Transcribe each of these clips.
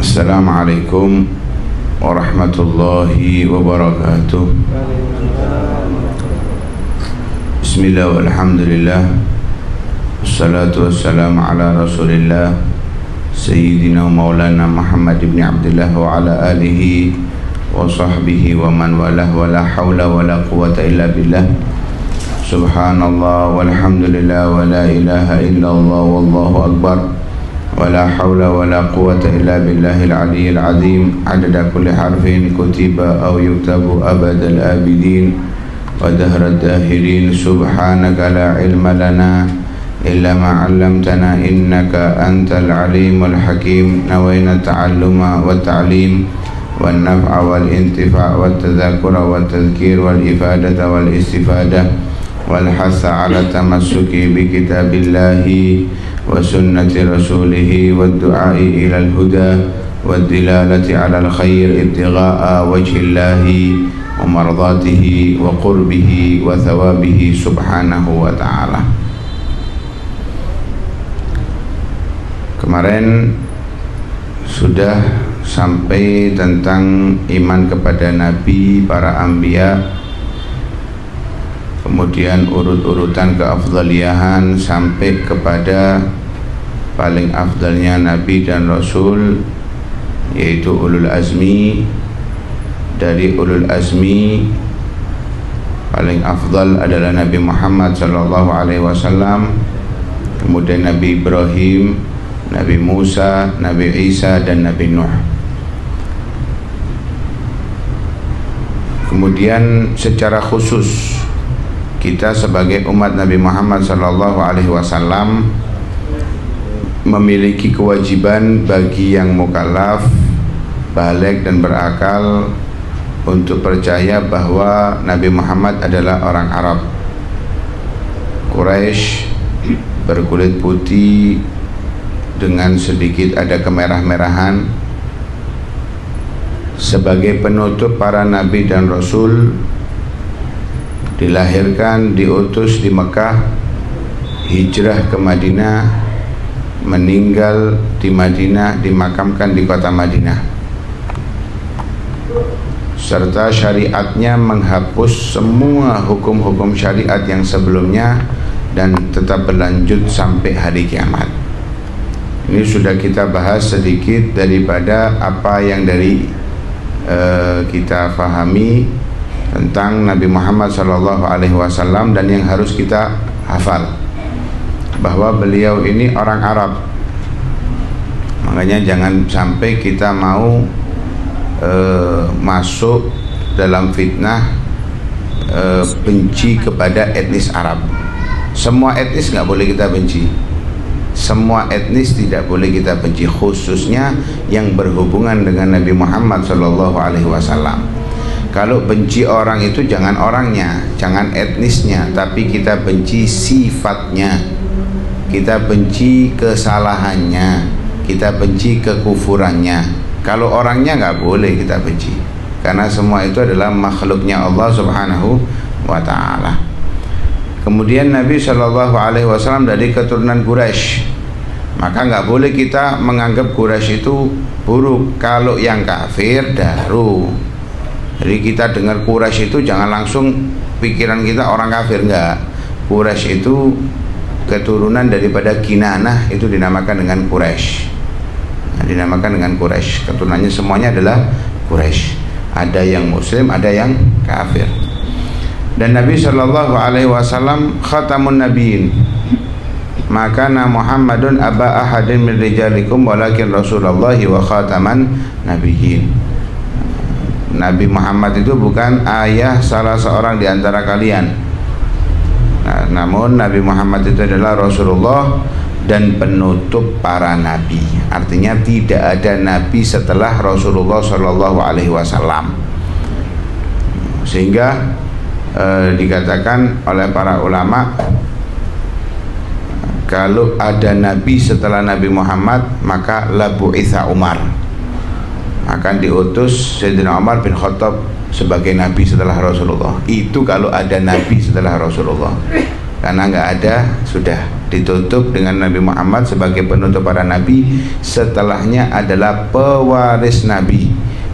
Assalamualaikum warahmatullahi wabarakatuh. Bismillah walhamdulillah, wassalatu wassalamu ala rasulillah Sayyidina maulana Muhammad ibn Abdullah wa ala alihi wa sahbihi wa man walah wa la hawla wa la quwata illa billah. Subhanallah walhamdulillah wa la ilaha illallah wallahu akbar wa la hawla wa la quwata illa billahil aliyyil azim. Adada kulli harfin kutiba aw yuktabu abadal abidin wa dahrad dahirin. Subhanaka la ilma lana illa ma 'allamtana innaka antal alimul hakim. Nawayna ta'alluma wa ta'lim wan naf'a wal intifa' wat tadhakkura wat tadhkir wal ifadata wal istifadah wal hasa ala tamassuki bi kitabillahi wa sunnati rasulihi wad du'ai ilal huda wad dilalati ala al khair ibtigha'a wajhillahi wa mardatihi wa qurbihi wa thawabihi subhanahu wa ta'ala. Kemarin sudah sampai tentang iman kepada nabi, para anbiya, kemudian urut-urutan keafdaliyahan sampai kepada paling afdalnya nabi dan rasul, yaitu ulul azmi. Dari ulul azmi paling afdal adalah Nabi Muhammad sallallahu alaihi wasallam, kemudian Nabi Ibrahim, Nabi Musa, Nabi Isa dan Nabi Nuh. Kemudian secara khusus kita sebagai umat Nabi Muhammad sallallahu alaihi wasallam memiliki kewajiban bagi yang mukallaf, baligh dan berakal untuk percaya bahwa Nabi Muhammad adalah orang Arab, Quraisy, berkulit putih dengan sedikit ada kemerah-merahan. Sebagai penutup para nabi dan rasul, dilahirkan, diutus di Mekah, hijrah ke Madinah, meninggal di Madinah, dimakamkan di kota Madinah, serta syariatnya menghapus semua hukum-hukum syariat yang sebelumnya dan tetap berlanjut sampai hari kiamat. Ini sudah kita bahas sedikit daripada apa yang kita fahami tentang Nabi Muhammad SAW, dan yang harus kita hafal bahwa beliau ini orang Arab. Makanya jangan sampai kita mau masuk dalam fitnah benci kepada etnis Arab. Semua etnis nggak boleh kita benci, semua etnis tidak boleh kita benci, khususnya yang berhubungan dengan Nabi Muhammad SAW. Kalau benci orang itu jangan orangnya, jangan etnisnya, tapi kita benci sifatnya, kita benci kesalahannya, kita benci kekufurannya. Kalau orangnya nggak boleh kita benci, karena semua itu adalah makhluknya Allah Subhanahu wa ta'ala. Kemudian Nabi SAW dari keturunan Quraisy, maka nggak boleh kita menganggap Quraisy itu buruk. Kalau yang kafir daru, jadi kita dengar Quraisy itu jangan langsung pikiran kita orang kafir, enggak. Quraisy itu keturunan daripada Kinanah, itu dinamakan dengan Quraisy. Dinamakan dengan Quraisy, keturunannya semuanya adalah Quraisy. Ada yang muslim, ada yang kafir. Dan Nabi sallallahu alaihi wasallam khatamun nabiyyin, maka Muhammadun aba ahadin min rijalikum walakin Rasulullah wa khataman nabiyyin. Nabi Muhammad itu bukan ayah salah seorang di antara kalian. Namun Nabi Muhammad itu adalah Rasulullah dan penutup para nabi. Artinya tidak ada nabi setelah Rasulullah Shallallahu Alaihi Wasallam. Sehingga dikatakan oleh para ulama, kalau ada nabi setelah Nabi Muhammad maka la bu'itsa Umar, akan diutus Sayyidina Umar bin Khattab sebagai nabi setelah Rasulullah. Itu kalau ada nabi setelah Rasulullah, karena nggak ada sudah. ditutup dengan Nabi Muhammad sebagai penutup para nabi. Setelahnya adalah pewaris nabi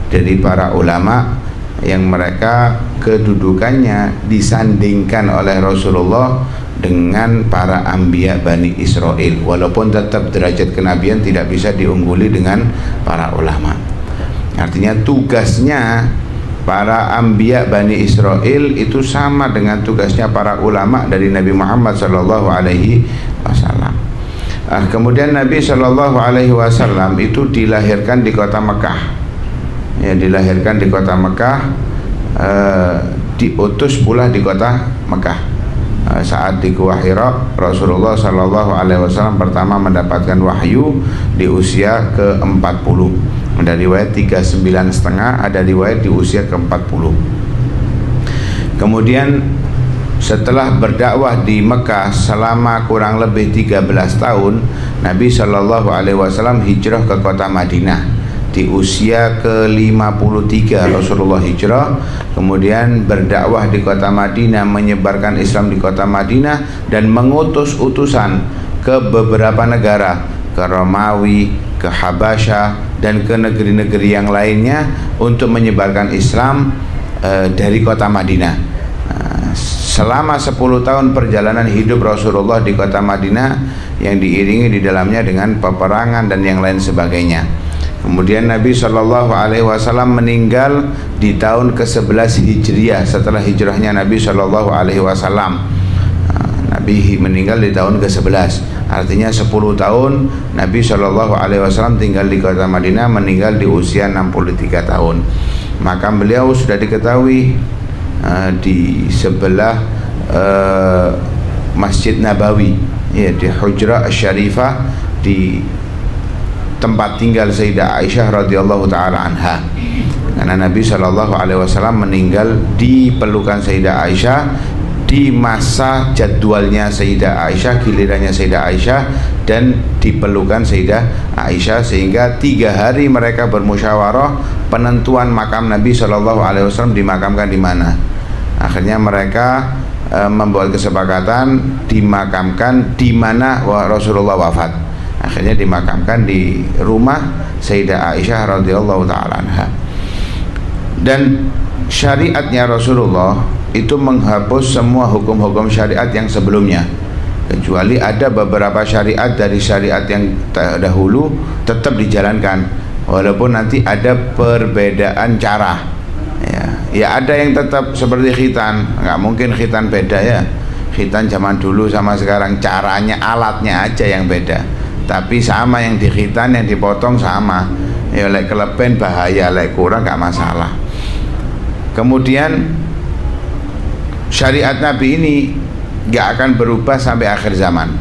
dari para ulama yang mereka kedudukannya disandingkan oleh Rasulullah dengan para anbiya Bani Israel, walaupun tetap derajat kenabian tidak bisa diungguli dengan para ulama. Artinya tugasnya para anbiya Bani Israel itu sama dengan tugasnya para ulama dari Nabi Muhammad sallallahu alaihi wasallam. Kemudian Nabi sallallahu alaihi wasallam itu dilahirkan di kota Mekah. Ya, dilahirkan di kota Mekah, diutus pula di kota Mekah. Saat di Gua Hira, Rasulullah sallallahu alaihi wasallam pertama mendapatkan wahyu di usia ke-40. Ada riwayat 39,5, ada riwayat di usia ke-40. Kemudian setelah berdakwah di Mekah selama kurang lebih 13 tahun, Nabi sallallahu alaihi wasallam hijrah ke kota Madinah. Di usia ke-53 Rasulullah hijrah, kemudian berdakwah di kota Madinah, menyebarkan Islam di kota Madinah, dan mengutus utusan ke beberapa negara, ke Romawi, ke Habasyah, dan ke negeri-negeri yang lainnya untuk menyebarkan Islam dari kota Madinah. Selama 10 tahun perjalanan hidup Rasulullah di kota Madinah yang diiringi di dalamnya dengan peperangan dan yang lain sebagainya. Kemudian Nabi Shallallahu Alaihi Wasallam meninggal di tahun ke-11 Hijriah setelah hijrahnya Nabi Shallallahu Alaihi Wasallam. Nabi meninggal di tahun ke-11, artinya 10 tahun Nabi Shallallahu Alaihi Wasallam tinggal di kota Madinah, meninggal di usia 63 tahun. Maka beliau sudah diketahui di sebelah Masjid Nabawi, ya, di Hujrah Asy-Syarifah, di tempat tinggal Sayyidah Aisyah radhiyallahu taala anha. Karena Nabi Shallallahu alaihi wasallam meninggal di pelukan Sayyidah Aisyah di masa jadwalnya Sayyidah Aisyah, gilirannya Sayyidah Aisyah, dan di pelukan Sayyidah Aisyah, sehingga 3 hari mereka bermusyawarah penentuan makam Nabi Shallallahu alaihi wasallam dimakamkan di mana. Akhirnya mereka membuat kesepakatan dimakamkan di mana Rasulullah wafat. Akhirnya dimakamkan di rumah Sayyidah Aisyah radhiyallahu taala anha. Dan syariatnya Rasulullah itu menghapus semua hukum-hukum syariat yang sebelumnya, kecuali ada beberapa syariat dari syariat yang dahulu tetap dijalankan, walaupun nanti ada perbedaan cara. Ya ada yang tetap seperti khitan, nggak mungkin khitan beda ya. Khitan zaman dulu sama sekarang caranya, alatnya aja yang beda, tapi sama, yang dikhitan, yang dipotong sama. Ya lek kelepen bahaya, lek kurang gak masalah. Kemudian syariat Nabi ini gak akan berubah sampai akhir zaman.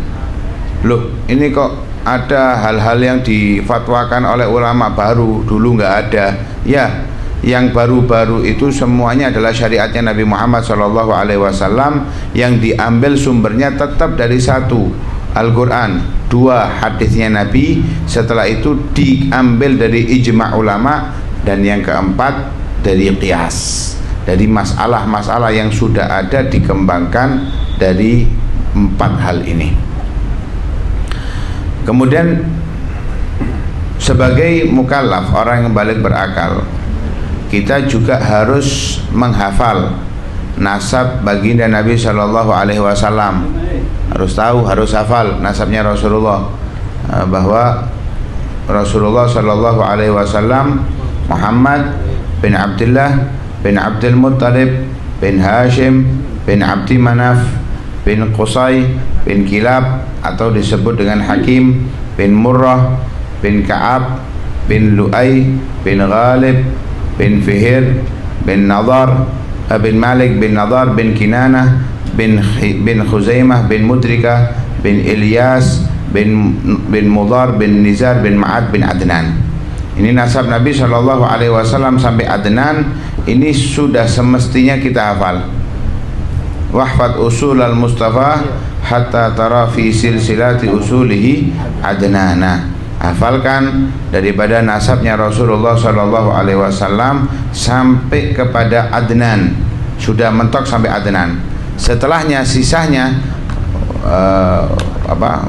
Loh, ini kok ada hal-hal yang difatwakan oleh ulama baru, dulu gak ada. Ya, yang baru-baru itu semuanya adalah syariatnya Nabi Muhammad SAW, yang diambil sumbernya tetap dari satu, Al-Quran, 2 hadisnya Nabi, setelah itu diambil dari ijma' ulama, dan yang keempat dari qiyas, dari masalah-masalah yang sudah ada dikembangkan dari 4 hal ini. Kemudian sebagai mukallaf, orang yang balik berakal, kita juga harus menghafal nasab baginda Nabi Shallallahu Alaihi Wasallam. Harus tahu, harus hafal nasabnya Rasulullah, bahwa Rasulullah Shallallahu Alaihi Wasallam Muhammad bin Abdullah bin Abdul Muttalib bin Hashim bin Abdi Manaf bin Qusay bin Kilab, atau disebut dengan Hakim bin Murrah bin Ka'ab bin Lu'ay bin Ghalib bin Fihir bin Nadar bin Malik bin Nadar bin Kinanah bin Khuzaimah bin Mudrikah bin Ilyas bin Mudar bin Nizar bin Ma'ad bin Adnan. Ini nasab Nabi Shallallahu Alaihi Wasallam sampai Adnan. Ini sudah semestinya kita hafal. Wahfad usul al-Mustafa hatta tara fi silsilati usulihi Adnana. Hafalkan daripada nasabnya Rasulullah Shallallahu Alaihi Wasallam sampai kepada Adnan. Sudah mentok sampai Adnan. Setelahnya sisanya apa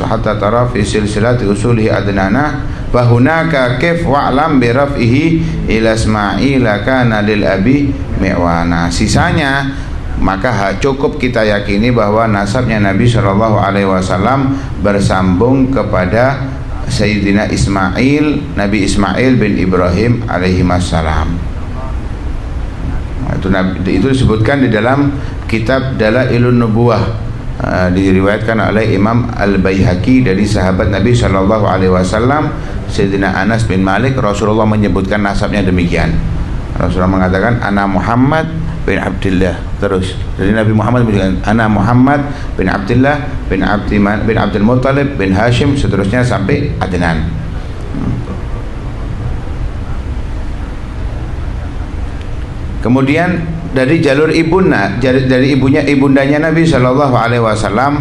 hatta tara fi silsilati usulihi adnana fa hunaka kif wa'lam bi raf'ihi ila Ismaila kana lil abi mi'wana. Sisanya maka cukup kita yakini bahwa nasabnya Nabi Shallallahu Alaihi Wasallam bersambung kepada Sayyidina Ismail, Nabi Ismail bin Ibrahim alaihi wassalam. Itu disebutkan di dalam kitab Dalailun Nubuwah. Diriwayatkan oleh Imam Al-Baihaqi dari sahabat Nabi Shallallahu Alaihi Wasallam Sayyidina Anas bin Malik. Rasulullah menyebutkan nasabnya demikian. Rasulullah mengatakan ana Muhammad bin Abdullah. Terus dari Nabi Muhammad menyebutkan ana Muhammad bin Abdullah bin Abdul Muttalib bin Hashim, seterusnya sampai Adnan. Kemudian dari jalur ibundanya Nabi Shallallahu Alaihi Wasallam,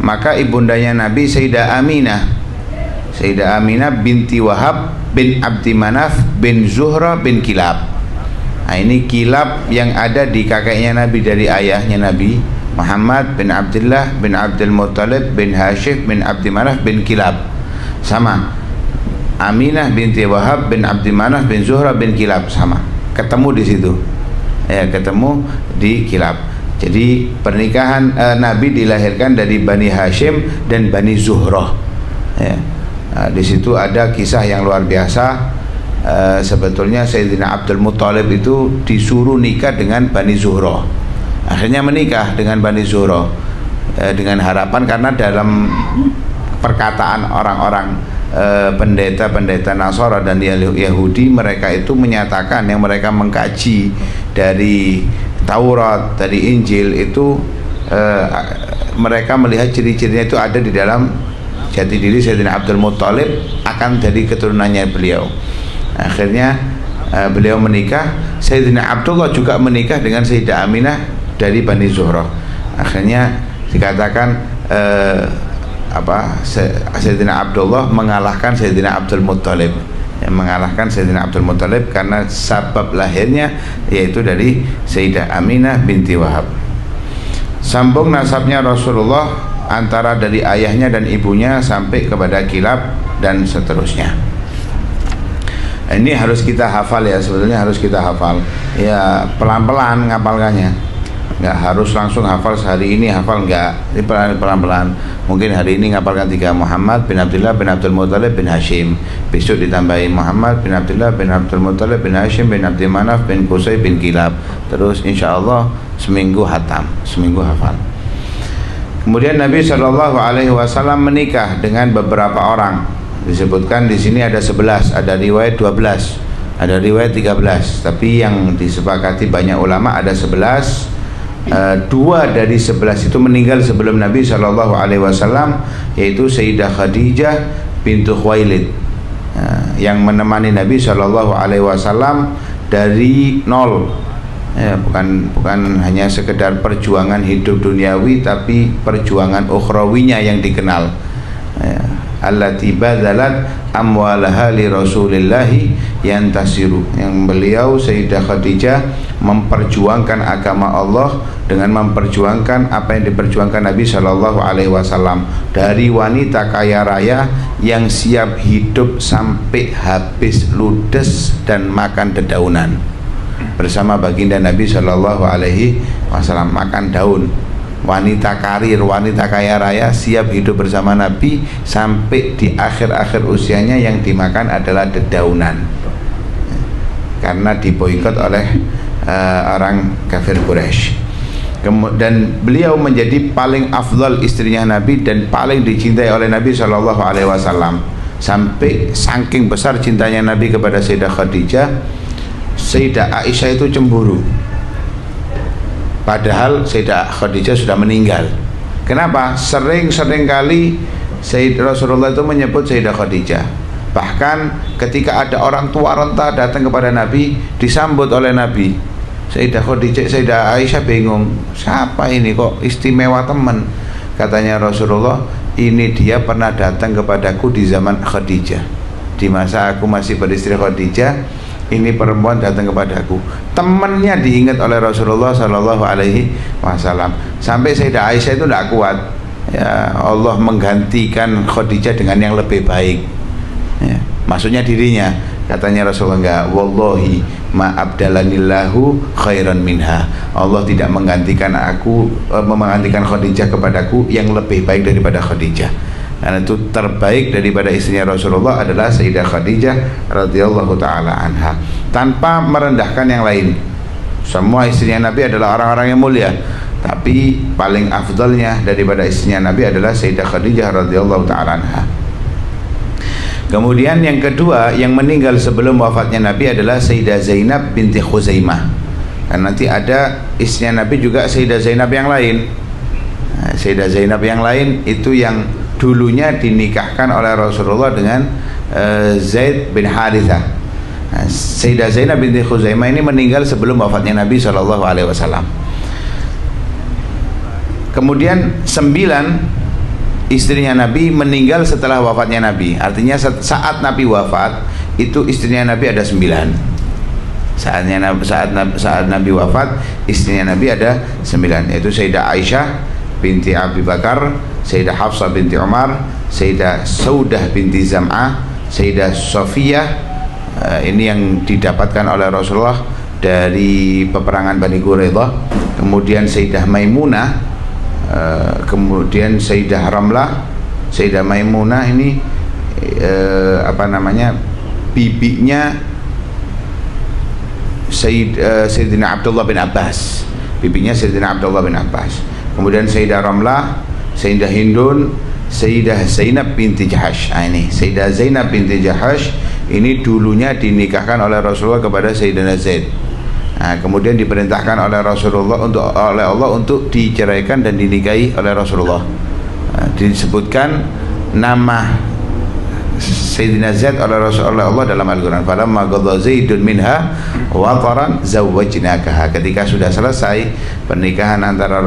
maka ibundanya Nabi Sayyidah Aminah binti Wahab bin Abdi Manaf bin Zuhra bin Kilab. Nah, ini Kilab yang ada di kakeknya Nabi dari ayahnya Nabi, Muhammad bin Abdullah bin Abdul Muttalib bin Hashim bin Abdi Manaf bin Kilab. Sama Aminah binti Wahab bin Abdi Manaf bin Zuhra bin Kilab, sama, ketemu di situ. Ya, ketemu di Kilab. Jadi pernikahan Nabi dilahirkan dari Bani Hashim dan Bani Zuhrah. Ya. Nah, di situ ada kisah yang luar biasa. Sebetulnya Sayyidina Abdul Muttalib itu disuruh nikah dengan Bani Zuhrah. Akhirnya menikah dengan Bani Zuhrah dengan harapan, karena dalam perkataan orang-orang pendeta-pendeta Nasara dan Yahudi, mereka itu menyatakan, yang mereka mengkaji dari Taurat, dari Injil itu, mereka melihat ciri-cirinya itu ada di dalam jati diri Sayyidina Abdul Muttalib akan dari keturunannya beliau. Akhirnya beliau menikah. Sayyidina Abdullah juga menikah dengan Sayyidah Aminah dari Bani Zuhrah. Akhirnya dikatakan Sayyidina Abdullah mengalahkan Sayyidina Abdul Muttalib, mengalahkan Sayyidina Abdul Muttalib karena sabab lahirnya yaitu dari Sayyidah Aminah binti Wahab. Sambung nasabnya Rasulullah antara dari ayahnya dan ibunya sampai kepada Kilab dan seterusnya. Ini harus kita hafal ya, sebetulnya harus kita hafal ya, pelan-pelan ngapalkannya, nggak harus langsung hafal sehari ini hafal, nggak, ini pelan-pelan. Mungkin hari ini ngapalkan 3 Muhammad bin Abdullah bin Abdul Muttalib bin Hashim, besok ditambahin Muhammad bin Abdullah bin Abdul Muttalib bin Hashim bin Abdi Manaf bin Qusay bin Kilab, terus insya Allah seminggu hatam, seminggu hafal. Kemudian Nabi Shallallahu Alaihi Wasallam menikah dengan beberapa orang. Disebutkan di sini ada 11, ada riwayat 12, ada riwayat 13, tapi yang disepakati banyak ulama ada 11. 2 dari 11 itu meninggal sebelum Nabi Shallallahu Alaihi Wasallam, yaitu Sayyidah Khadijah bintu Khuwailid, yang menemani Nabi Shallallahu Alaihi Wasallam dari nol. Bukan hanya sekedar perjuangan hidup duniawi, tapi perjuangan ukhrawinya yang dikenal. Allati badzalat amwalaha li Rasulillahi yantasiru, yang beliau Sayyidah Khadijah memperjuangkan agama Allah dengan memperjuangkan apa yang diperjuangkan Nabi Shallallahu Alaihi Wasallam, dari wanita kaya raya yang siap hidup sampai habis ludes dan makan dedaunan bersama baginda Nabi Shallallahu Alaihi Wasallam, makan daun. Wanita karir, wanita kaya raya siap hidup bersama Nabi sampai di akhir-akhir usianya yang dimakan adalah dedaunan, karena diboikot oleh orang kafir Quraisy. Dan beliau menjadi paling afdal istrinya Nabi dan paling dicintai oleh Nabi Shallallahu Alaihi Wasallam, sampai saking besar cintanya Nabi kepada Sayyidah Khadijah, Sayyidah Aisyah itu cemburu. Padahal Sayyidah Khadijah sudah meninggal. Kenapa? Sering kali Rasulullah itu menyebut Sayyidah Khadijah. Bahkan ketika ada orang tua renta datang kepada Nabi, disambut oleh Nabi. Sayyidah Khadijah, Sayyidah Aisyah bingung, siapa ini kok istimewa teman? Katanya Rasulullah, ini dia pernah datang kepadaku di zaman Khadijah, di masa aku masih beristri Khadijah. ini perempuan datang kepadaku. Temannya diingat oleh Rasulullah Shallallahu Alaihi Wasallam. Sampai Sayyidah Aisyah itu tidak kuat. Ya, Allah menggantikan Khadijah dengan yang lebih baik. Ya, maksudnya dirinya. Katanya Rasulullah, enggak, wallahi ma abdalanillahu khairan minha. Allah tidak menggantikan Khadijah kepadaku yang lebih baik daripada Khadijah. Dan itu terbaik daripada istrinya Rasulullah adalah Sayyidah Khadijah radhiyallahu taala anha, tanpa merendahkan yang lain. Semua istrinya Nabi adalah orang-orang yang mulia, tapi paling afdalnya daripada istrinya Nabi adalah Sayyidah Khadijah radhiyallahu taala anha. Kemudian yang kedua yang meninggal sebelum wafatnya Nabi adalah Sayyidah Zainab binti Khuzaimah. Dan nanti ada istrinya Nabi juga Sayyidah Zainab yang lain. Nah, Sayyidah Zainab yang lain itu yang dulunya dinikahkan oleh Rasulullah dengan Zaid bin Harithah. Nah, Sayyidah Zainab binti Khuzaimah ini meninggal sebelum wafatnya Nabi SAW. Kemudian 9 istrinya Nabi meninggal setelah wafatnya Nabi. Artinya saat Nabi wafat itu istrinya Nabi ada 9. Saat Nabi wafat istrinya Nabi ada 9, yaitu Sayyidah Aisyah binti Abi Bakar, Sayyidah Hafsah binti Umar, Sayyidah Saudah binti Zam'ah, Sayyidah Sofiyah. Ini yang didapatkan oleh Rasulullah dari peperangan Bani Quraidah. Kemudian Sayyidah Maimunah, kemudian Sayyidah Ramlah. Sayyidah Maimunah ini bibinya Sayyidina Abdullah bin Abbas. Bibinya Sayyidina Abdullah bin Abbas. Kemudian Sayyidah Ramlah, Sayyidah Hindun, Sayyidah Zainab binti Jahash. Nah, ini Sayyidah Zainab binti Jahash ini dulunya dinikahkan oleh Rasulullah kepada Sayyidina Zaid. Nah, kemudian diperintahkan oleh Rasulullah oleh Allah untuk diceraikan dan dinikahi oleh Rasulullah. Nah, disebutkan nama Sayyidina Zaid oleh Rasulullah Allah dalam Al-Quran. Falamma qadha Zaidun minha wataran zawwajnakaha. Ketika sudah selesai pernikahan antara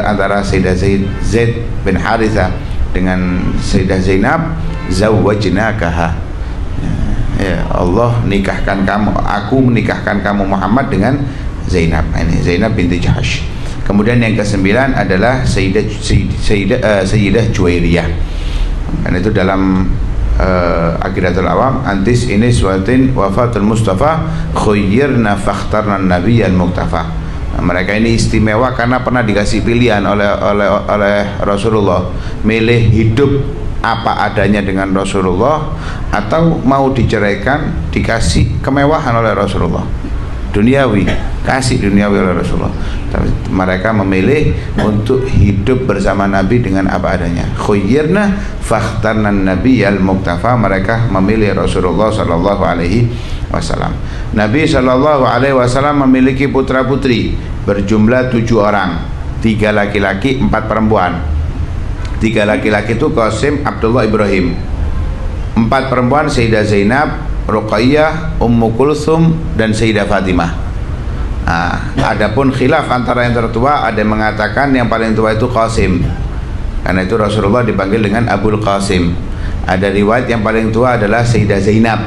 antara Sayyidina Zaid bin Harithah dengan Sayyidah Zainab, zawwajnakaha. Ya, Allah nikahkan kamu, aku menikahkan kamu Muhammad dengan Zainab. Ini Zainab binti Jahash. Kemudian yang ke-9 adalah Sayyidah Juwairiyah. Dan itu dalam Aqidatul Awam, antis ini suatin wafatul Mustafa khuyyirna fakhtarna nabiyyal muktafa. Nah, mereka ini istimewa karena pernah dikasih pilihan oleh Rasulullah, milih hidup apa adanya dengan Rasulullah atau mau diceraikan dikasih kemewahan oleh Rasulullah, duniawi, kasih duniawi oleh Rasulullah. Tapi mereka memilih untuk hidup bersama Nabi dengan apa adanya. Khuyyirna fakhtarna nabiyyal muktafa. Mereka memilih Rasulullah sallallahu alaihi wasallam. Nabi sallallahu alaihi wasallam memiliki putra putri berjumlah 7 orang, 3 laki-laki 4 perempuan. 3 laki-laki itu Qasim, Abdullah, Ibrahim. 4 perempuan Sayyidah Zainab, Ruqayyah, Ummu Kulthum, dan Sayyidah Fatimah. Nah, adapun khilaf antara yang tertua, ada yang mengatakan yang paling tua itu Qasim. Karena itu Rasulullah dipanggil dengan Abul Qasim. Ada riwayat yang paling tua adalah Sayyidah Zainab.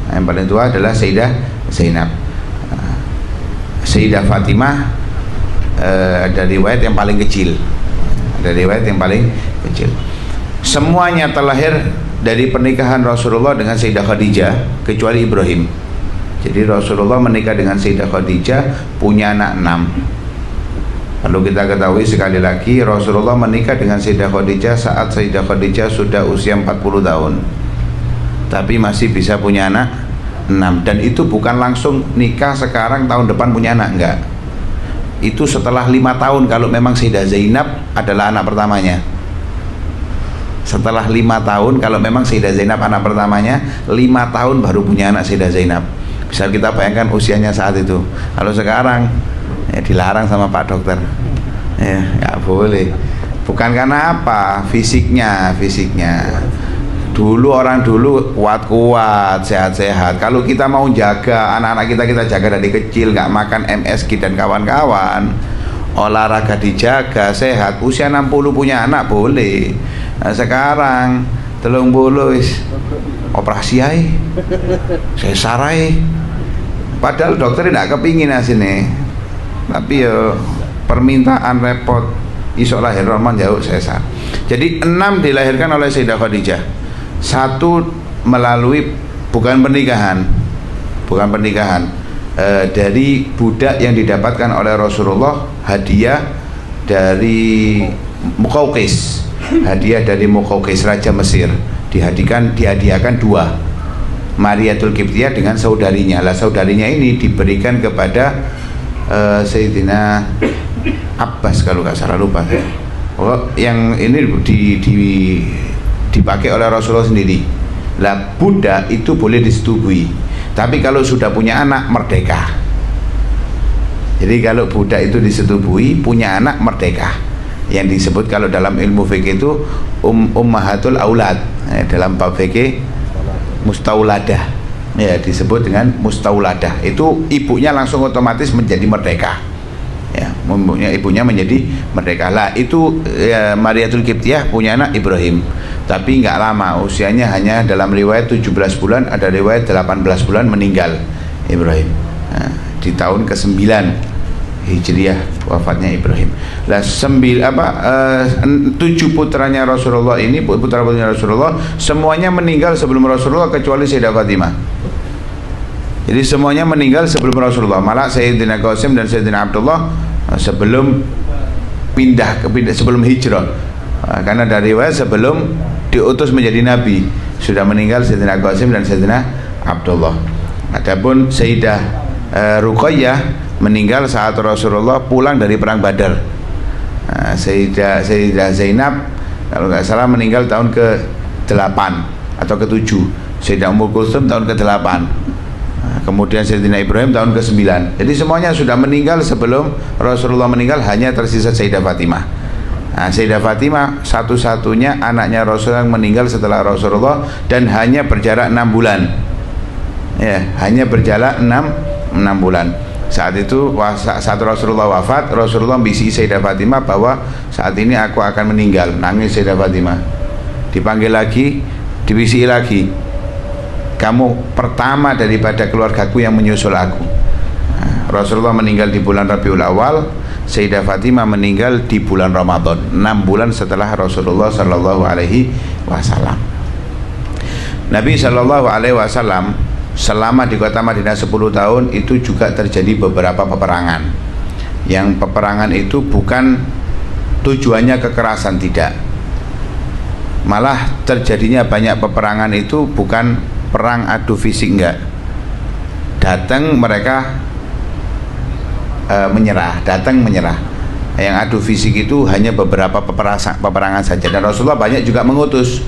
Yang paling tua adalah Sayyidah Zainab. Sayyidah Fatimah ada riwayat yang paling kecil. Dari riwayat yang paling kecil. Semuanya terlahir dari pernikahan Rasulullah dengan Sayyidah Khadijah kecuali Ibrahim. Jadi Rasulullah menikah dengan Sayyidah Khadijah, punya anak 6. Lalu kita ketahui sekali lagi Rasulullah menikah dengan Sayyidah Khadijah saat Sayyidah Khadijah sudah usia 40 tahun, tapi masih bisa punya anak 6. Dan itu bukan langsung nikah sekarang tahun depan punya anak, enggak. Itu setelah 5 tahun kalau memang Sayyidah Zainab adalah anak pertamanya. Setelah 5 tahun kalau memang Sayyidah Zainab anak pertamanya, 5 tahun baru punya anak Sayyidah Zainab. Bisa kita bayangkan usianya saat itu. Kalau sekarang ya dilarang sama Pak Dokter. Ya, nggak boleh. Bukan karena apa? Fisiknya. Dulu orang dulu kuat-kuat, sehat-sehat. Kalau kita mau jaga anak-anak kita jaga dari kecil, nggak makan MSG dan kawan-kawan, olahraga dijaga, sehat, usia 60 punya anak boleh. Nah, sekarang 30 wis operasi ae, sesar ae. Padahal dokter tidak kepingin asine, tapi ya permintaan repot, iso lahir Roman jauh sesar. Jadi 6 dilahirkan oleh Sayyidah Khadijah. 1 melalui bukan pernikahan dari budak yang didapatkan oleh Rasulullah, hadiah dari Muqawqis, Raja Mesir. Dihadiahkan 2, Mariatul Qibtiyah dengan saudarinya. Lah saudarinya ini diberikan kepada Sayyidina Abbas kalau nggak salah, lupa. Oh, yang ini dipakai oleh Rasulullah sendiri. Lah budak itu boleh disetubui, tapi kalau sudah punya anak merdeka. Jadi kalau budak itu disetubui, punya anak merdeka. Yang disebut kalau dalam ilmu fikih itu ummahatul aulad, dalam bab fikih mustauladah, ya disebut dengan mustauladah. Itu ibunya langsung otomatis menjadi merdeka, ya, ibunya menjadi merdeka. Lah itu ya, Mariatul Qibtiyah punya anak Ibrahim, tapi nggak lama, usianya hanya dalam riwayat 17 bulan, ada riwayat 18 bulan meninggal Ibrahim. Nah, di tahun ke-9 Hijriah wafatnya Ibrahim. Lah 7 putranya Rasulullah ini, putra-putranya Rasulullah semuanya meninggal sebelum Rasulullah kecuali Sayyidah Fatimah. Jadi semuanya meninggal sebelum Rasulullah. Malah Sayyidina Qasim dan Sayyidina Abdullah sebelum sebelum hijrah. Karena dari riwayat sebelum diutus menjadi nabi sudah meninggal Sayyidina Qasim dan Sayyidina Abdullah. Adapun Sayyidah Ruqayyah meninggal saat Rasulullah pulang dari perang Badar. Sayyidah Zainab kalau nggak salah meninggal tahun ke-8 atau ke-7. Sayyidah Ummul Kulsum tahun ke-8. Kemudian Sayyidina Ibrahim tahun ke-9. Jadi semuanya sudah meninggal sebelum Rasulullah meninggal, hanya tersisa Sayyidah Fatimah. Sayyidah Fatimah satu-satunya anaknya Rasulullah yang meninggal setelah Rasulullah, dan hanya berjarak 6 bulan. Ya, hanya berjarak 6 bulan. Saat itu saat Rasulullah wafat, Rasulullah bisi Sayyidah Fatimah bahwa saat ini aku akan meninggal. Nangis Sayyidah Fatimah. Dipanggil lagi, dibisi lagi. Kamu pertama daripada keluargaku yang menyusul aku. Rasulullah meninggal di bulan Rabiul Awal, Sayyidah Fatimah meninggal di bulan Ramadan, 6 bulan setelah Rasulullah Sallallahu Alaihi Wasallam. Nabi Sallallahu Alaihi Wasallam selama di kota Madinah 10 tahun itu juga terjadi beberapa peperangan. Yang peperangan itu bukan tujuannya kekerasan, tidak. Malah terjadinya banyak peperangan itu bukan perang adu fisik, enggak. Datang mereka menyerah. Yang adu fisik itu hanya beberapa peperangan saja, dan Rasulullah banyak juga mengutus.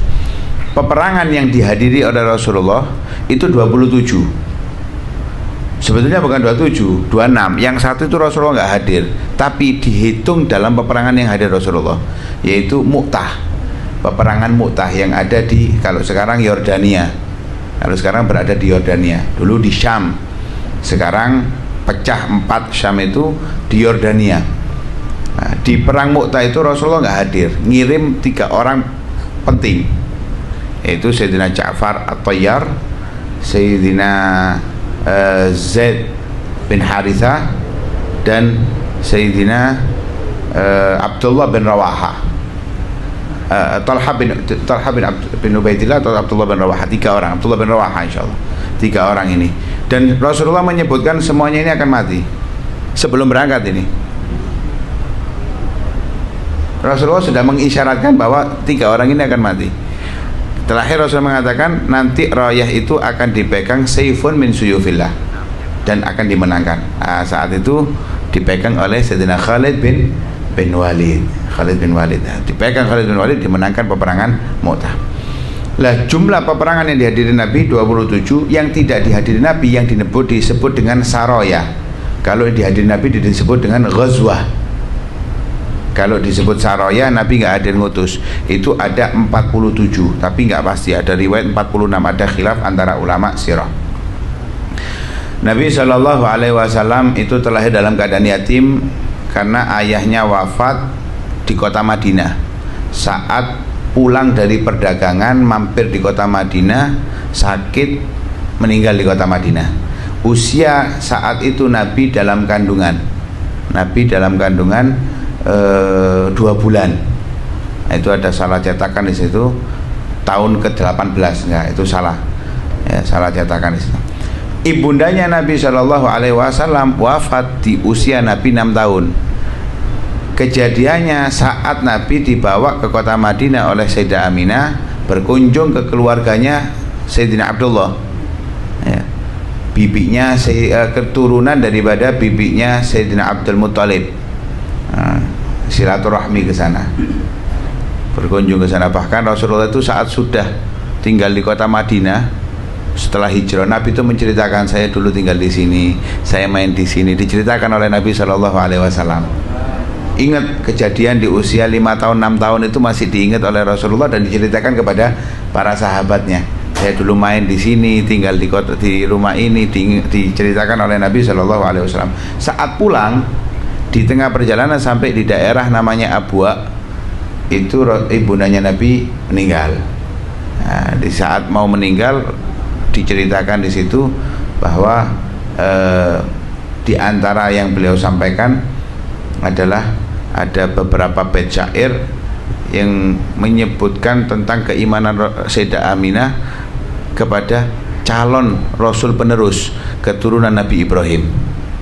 Peperangan yang dihadiri oleh Rasulullah itu 27. Sebetulnya bukan 27, 26. Yang satu itu Rasulullah nggak hadir, tapi dihitung dalam peperangan yang hadir Rasulullah, yaitu Mu'tah. Peperangan Mu'tah yang ada di, kalau sekarang Yordania. Kalau sekarang berada di Yordania. Dulu di Syam. Sekarang pecah 4, Syam itu di Yordania. Nah, di perang Mu'tah itu Rasulullah nggak hadir, ngirim 3 orang penting, yaitu Sayyidina Ja'far At-Tayyar, Sayyidina Zaid bin Harithah, dan Sayyidina Abdullah bin Rawaha, Talha bin Ubaidillah atau Abdullah bin Rawaha. 3 orang, Abdullah bin Rawaha insyaallah. 3 orang ini, dan Rasulullah menyebutkan semuanya ini akan mati sebelum berangkat. Ini Rasulullah sudah mengisyaratkan bahwa 3 orang ini akan mati. Terakhir Rasulullah mengatakan nanti rayah itu akan dipegang Saifun min suyufillah dan akan dimenangkan. Saat itu dipegang oleh Sayyidina Khalid bin Walid. Dipegang Khalid bin Walid, dimenangkan peperangan Mu'tah. Lah jumlah peperangan yang dihadiri Nabi 27, yang tidak dihadiri Nabi yang disebut dengan saraya. Kalau dihadiri Nabi disebut dengan ghazwah. Kalau disebut saraya, Nabi nggak ada ngutus. Itu ada 47, tapi nggak pasti. Ada riwayat 46, ada khilaf antara ulama sirah. Nabi Shallallahu Alaihi Wasallam itu terlahir dalam keadaan yatim karena ayahnya wafat di kota Madinah saat pulang dari perdagangan, mampir di kota Madinah, sakit, meninggal di kota Madinah. Usia saat itu Nabi dalam kandungan, 2 bulan. Nah, itu ada salah cetakan di situ, tahun ke-18, enggak, itu salah. Ya, salah cetakan di situ. Ibundanya Nabi Shallallahu Alaihi Wasallam wafat di usia Nabi 6 tahun. Kejadiannya saat Nabi dibawa ke kota Madinah oleh Sayyidah Aminah berkunjung ke keluarganya Sayyidina Abdullah, ya, bibinya keturunan daripada bibinya Sayyidina Abdul Muttalib. Nah, silaturahmi ke sana, berkunjung ke sana. Bahkan Rasulullah itu saat sudah tinggal di kota Madinah, setelah hijrah, Nabi itu menceritakan, saya dulu tinggal di sini, saya main di sini, diceritakan oleh Nabi Shallallahu Alaihi Wasallam. Ingat kejadian di usia 5 tahun, 6 tahun itu masih diingat oleh Rasulullah dan diceritakan kepada para sahabatnya. Saya dulu main di sini, tinggal di kota, di rumah ini, diceritakan oleh Nabi Shallallahu Alaihi Wasallam. Saat pulang, di tengah perjalanan sampai di daerah namanya Abwa, itu ibundanya Nabi meninggal. Nah, di saat mau meninggal, diceritakan di situ bahwa di antara yang beliau sampaikan adalah ada beberapa bait syair yang menyebutkan tentang keimanan Sayyidah Aminah kepada calon Rasul penerus keturunan Nabi Ibrahim,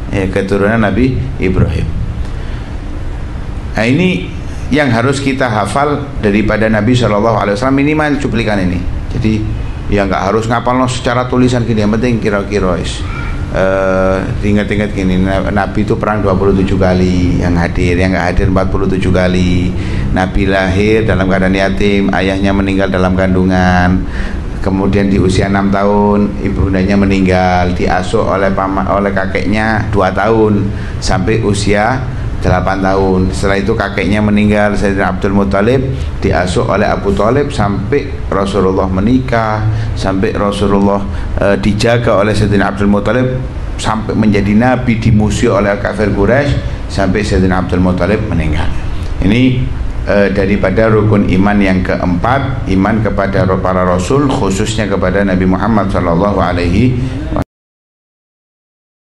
ya, keturunan Nabi Ibrahim. Nah, ini yang harus kita hafal daripada Nabi Shallallahu Alaihi Wasallam, minimal cuplikan ini. Jadi ya nggak harus ngapal secara tulisan gini, yang penting kira-kira ingat-ingat gini, Nabi itu perang 27 kali, yang nggak hadir 47 kali. Nabi lahir dalam keadaan yatim, ayahnya meninggal dalam kandungan, kemudian di usia 6 tahun ibundanya meninggal, diasuh oleh kakeknya 2 tahun sampai usia 8 tahun. Setelah itu kakeknya meninggal, Sayyidina Abdul Muttalib, diasuh oleh Abu Thalib sampai Rasulullah menikah, sampai Rasulullah dijaga oleh Sayyidina Abdul Muttalib sampai menjadi nabi, dimusuhi oleh kafir Quraisy sampai Sayyidina Abdul Muttalib meninggal. Ini daripada rukun iman yang keempat, iman kepada para rasul, khususnya kepada Nabi Muhammad sallallahu alaihi wasallam.